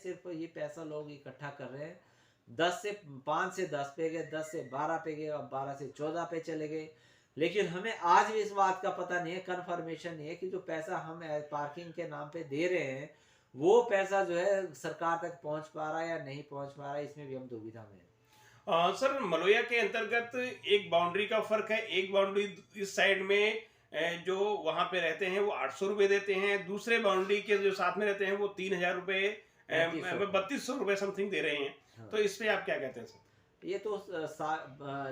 सिर्फ ये पैसा लोग इकट्ठा कर रहे हैं। 5 से 10 पे गए, 10 से 12 पे गए, अब 12 से 14 पे चले गए। लेकिन हमें आज भी इस बात का पता नहीं है, कन्फर्मेशन नहीं है कि जो पैसा हम पार्किंग के नाम पे दे रहे हैं, वो पैसा जो है सरकार तक पहुंच पा रहा है या नहीं पहुंच पा रहा है, इसमें भी हम दुविधा में हैं। सर, मलोया के अंतर्गत एक बाउंड्री का फर्क है। एक बाउंड्री इस साइड में जो वहां पे रहते हैं वो 800 रुपए देते हैं, दूसरे बाउंड्री के जो साथ में रहते हैं वो 3000 रुपए 3200 रुपए समथिंग दे रहे हैं। हाँ। तो इस पे आप क्या कहते हैं सर? ये तो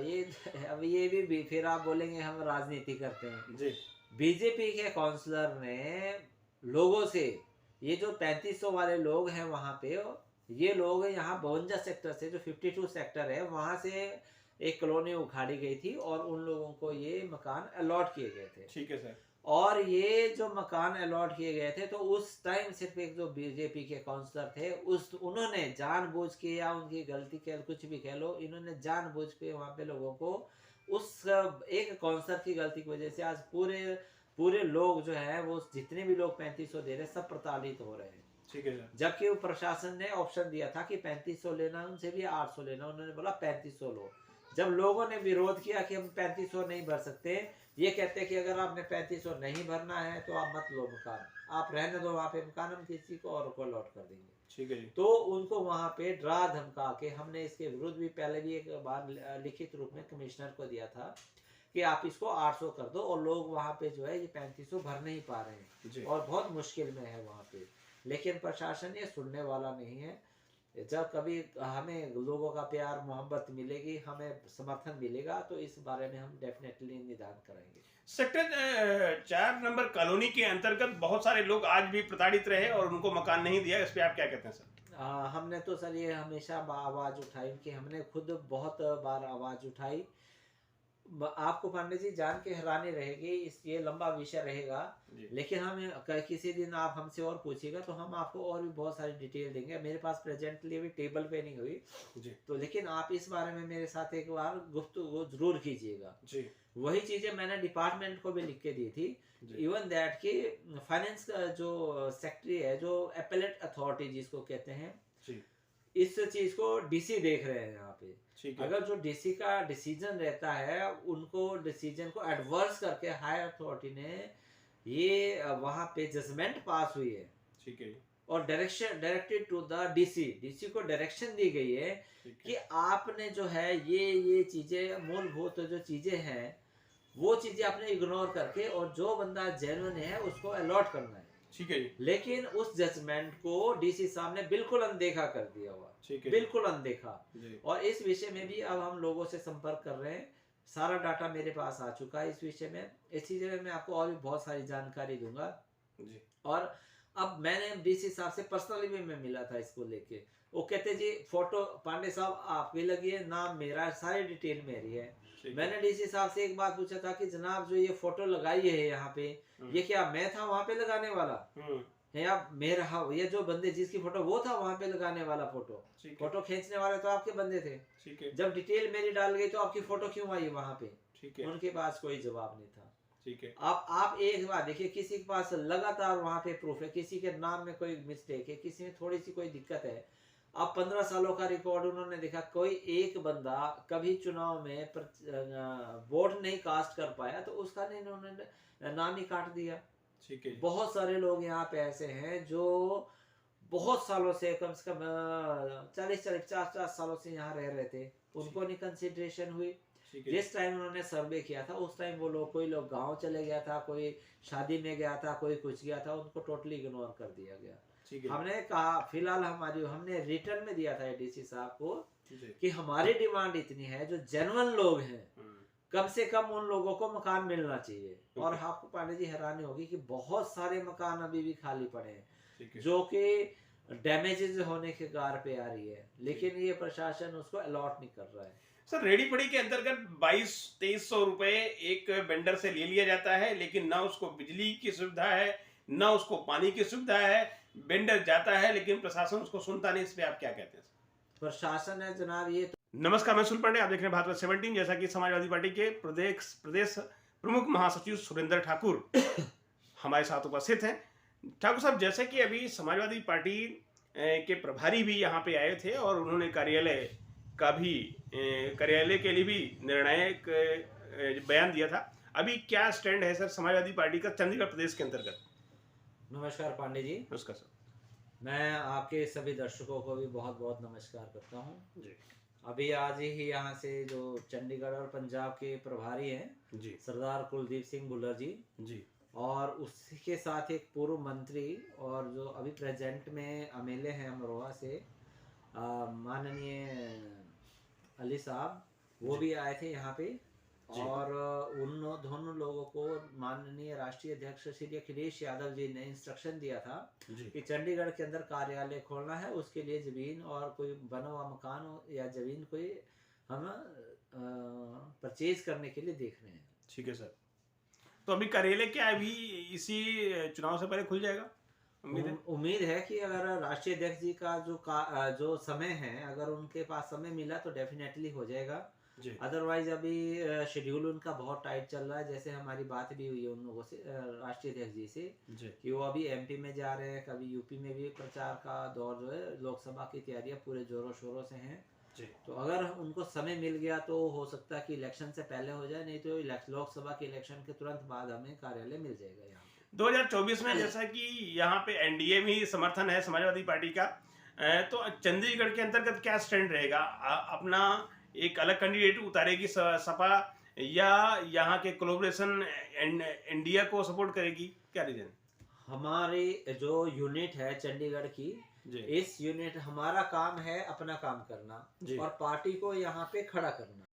ये अब ये भी फिर आप बोलेंगे हम राजनीति करते हैं। जी। बीजेपी के काउंसलर ने लोगों से, ये जो 3500 वाले लोग हैं वहां पे, ये लोग यहाँ 52 सेक्टर से, जो 52 सेक्टर है वहां से एक कॉलोनी उखाड़ी गई थी और उन लोगों को ये मकान अलॉट किए गए थे। ठीक है सर। और ये जो मकान अलॉट किए गए थे, तो उस टाइम सिर्फ एक जो बीजेपी के काउंसलर थे, उन्होंने जानबूझ के, या उनकी गलती कह कुछ भी कह लो, इन्होंने जानबूझ के वहां पे लोगों को, उस एक काउंसलर की गलती की वजह से आज पूरे पूरे लोग जो है, वो जितने भी लोग 3500 दे रहे, सब प्रताड़ित हो रहे हैं। ठीक है सर। जबकि वो प्रशासन ने ऑप्शन दिया था कि 3500 लेना, उनसे भी 800 लेना, उन्होंने बोला 3500 लो। जब लोगों ने विरोध किया कि हम 3500 नहीं भर सकते, ये कहते हैं कि अगर आपने 3500 नहीं भरना है तो आप मत लो मकान, आप रहने दो वहाँ पे मकान, हम किसी को और को लॉट कर देंगे। ठीक है जी। तो उनको वहाँ पे डरा धमका के, हमने इसके विरुद्ध भी पहले भी एक बार लिखित रूप में कमिश्नर को दिया था कि आप इसको 800 कर दो, और लोग वहाँ पे जो है ये 3500 भर नहीं पा रहे हैं और बहुत मुश्किल में है वहाँ पे। लेकिन प्रशासन ये सुनने वाला नहीं है। जब कभी हमें लोगों का प्यार मोहब्बत मिलेगी, हमें समर्थन मिलेगा, तो इस बारे में हम डेफिनेटली निदान करेंगे। सेक्टर 4 नंबर कॉलोनी के अंतर्गत बहुत सारे लोग आज भी प्रताड़ित रहे और उनको मकान नहीं दिया, इस पे आप क्या कहते हैं सर? हमने तो सर ये हमेशा आवाज उठाई कि हमने खुद बहुत बार आवाज उठाई। आपको पांडे जी जान के हैरानी रहेगी, इस ये लंबा विषय रहेगा, लेकिन हम किसी दिन आप हमसे और पूछिएगा तो हम आपको और भी बहुत सारी डिटेल देंगे। मेरे पास प्रेजेंटली अभी टेबल पे नहीं हुई जी। तो, लेकिन आप इस बारे में मेरे साथ एक बार गुफ्तगू जरूर कीजिएगा जी। वही चीजें मैंने डिपार्टमेंट को भी लिख के दी थी। इवन दैट कि फाइनेंस का जो सेक्रेटरी है, जो एपेलेट अथॉरिटी जिसको कहते हैं जी। इस चीज को डीसी देख रहे हैं यहाँ पे। अगर जो डीसी का डिसीजन रहता है, उनको डिसीजन को एडवर्स करके हायर अथॉरिटी ने ये वहां पे जजमेंट पास हुई है। ठीक है। और डायरेक्टेड टू द डीसी को डायरेक्शन दी गई है कि आपने जो है ये चीजें, मूलभूत जो चीजें हैं वो चीजें आपने इग्नोर करके, और जो बंदा जेन्युइन है उसको अलॉट करना है। ठीक है जी। लेकिन उस जजमेंट को डीसी साहब ने बिल्कुल अनदेखा कर दिया हुआ, बिल्कुल अनदेखा। और इस विषय में भी अब हम लोगों से संपर्क कर रहे हैं, सारा डाटा मेरे पास आ चुका है इस विषय में। इस चीज में मैं आपको और भी बहुत सारी जानकारी दूंगा जी। और अब मैंने डीसी साहब से पर्सनली भी मैं मिला था इसको लेके, वो कहते जी फोटो पांडे साहब आपकी लगी है, नाम मेरा, सारी डिटेल मेरी है। मैंने डीसी साहब से एक बात पूछा था कि जनाब जो ये फोटो लगाई है यहाँ पे, ये क्या मैं था वहां पे लगाने वाला है, या मेरा ये जो बंदे जिसकी फोटो वो था वहां पे लगाने वाला, फोटो खींचने वाले तो आपके बंदे थे। जब डिटेल मेरी डाल गई तो आपकी फोटो क्यों आई वहां पे? उनके पास कोई जवाब नहीं था। ठीक है। आप एक बार देखिए, किसी के पास लगातार वहां पे प्रूफ है, किसी के नाम में कोई मिस्टेक है, किसी में थोड़ी सी कोई दिक्कत है। अब 15 सालों का रिकॉर्ड उन्होंने देखा, कोई एक बंदा कभी चुनाव में वोट नहीं कास्ट कर पाया तो उसका नहीं, उन्होंने नाम ही काट दिया। ठीक है। बहुत सारे लोग यहाँ पे ऐसे हैं जो बहुत सालों से, कम से कम 40-50 सालों से यहाँ रह रहे थे, उनको नहीं कंसिडरेशन हुई। जिस टाइम उन्होंने सर्वे किया था उस टाइम वो लोग, कोई लोग गांव चले गया था, कोई शादी में गया था, कोई कुछ गया था, उनको टोटली इग्नोर कर दिया गया। हमने कहा, फिलहाल हमने रिटर्न में दिया था डीसी साहब को कि हमारी डिमांड इतनी है, जो जेन्युइन लोग हैं कम से कम उन लोगों को मकान मिलना चाहिए। और आपको पांडे जी हैरानी होगी कि बहुत सारे मकान अभी भी खाली पड़े हैं जो कि डैमेजेस होने के गार पे आ रही है, लेकिन ये प्रशासन उसको अलॉट नहीं कर रहा है। सर, रेडी पड़ी के अंतर्गत 2200-2300 रुपए एक वेंडर से ले लिया जाता है, लेकिन ना उसको बिजली की सुविधा है, ना उसको पानी की सुविधा है। वेंडर जाता है लेकिन प्रशासन उसको सुनता नहीं। इस पे आप क्या कहते हैं? प्रशासन है जनाब ये तो। नमस्कार, मैं सुन पांडे, आप देख रहे हैं भारत 17। जैसा कि समाजवादी पार्टी के प्रदेश प्रमुख महासचिव सुरेंद्र ठाकुर हमारे साथ उपस्थित हैं। ठाकुर साहब, जैसे कि अभी समाजवादी पार्टी के प्रभारी भी यहाँ पे आए थे और उन्होंने कार्यालय के लिए भी निर्णायक बयान दिया था। अभी क्या स्टैंड है सर समाजवादी पार्टी का चंडीगढ़ प्रदेश के अंतर्गत? नमस्कार पांडे जी। नमस्कार सर। मैं आपके सभी दर्शकों को भी बहुत बहुत नमस्कार करता हूँ जी। अभी आज ही यहाँ से जो चंडीगढ़ और पंजाब के प्रभारी हैं जी, सरदार कुलदीप सिंह भुल्लर जी और उसके साथ एक पूर्व मंत्री और जो अभी प्रेजेंट में एमएलए हैं अमरोहा से माननीय अली साहब, वो भी आए थे यहाँ पे और उन दोनों लोगों को माननीय राष्ट्रीय अध्यक्ष श्री अखिलेश यादव जी ने इंस्ट्रक्शन दिया था कि चंडीगढ़ के अंदर कार्यालय खोलना है, उसके लिए जमीन और कोई बना हुआ मकान या जमीन कोई हम परचेज करने के लिए देख रहे हैं। ठीक है सर। तो अभी कार्यालय क्या अभी इसी चुनाव से पहले खुल जाएगा? उम्मीद है कि अगर राष्ट्रीय अध्यक्ष जी का जो समय है, अगर उनके पास समय मिला तो डेफिनेटली हो जाएगा। अदरवाइज अभी शेड्यूल उनका बहुत टाइट चल रहा है। जैसे हमारी बात भी हुई है उन लोगों से, राष्ट्रीय अध्यक्ष जी से, कि वो अभी एमपी में जा रहे हैं, कभी यूपी में भी प्रचार का दौर जो है, लोकसभा की तैयारियां पूरे जोरों शोरों से हैं। तो अगर उनको समय मिल गया तो हो सकता है कि इलेक्शन से पहले हो जाए, नहीं तो लोकसभा के इलेक्शन के तुरंत बाद हमें कार्यालय मिल जाएगा यहाँ 2024 में। जैसा कि यहाँ पे एनडीए में ही समर्थन है समाजवादी पार्टी का, तो चंडीगढ़ के अंतर्गत क्या स्टैंड रहेगा? अपना एक अलग कैंडिडेट उतारेगी सपा या यहाँ के कोलैबोरेशन इंडिया को सपोर्ट करेगी? क्या रीजन? हमारी जो यूनिट है चंडीगढ़ की, इस यूनिट हमारा काम है अपना काम करना और पार्टी को यहाँ पे खड़ा करना।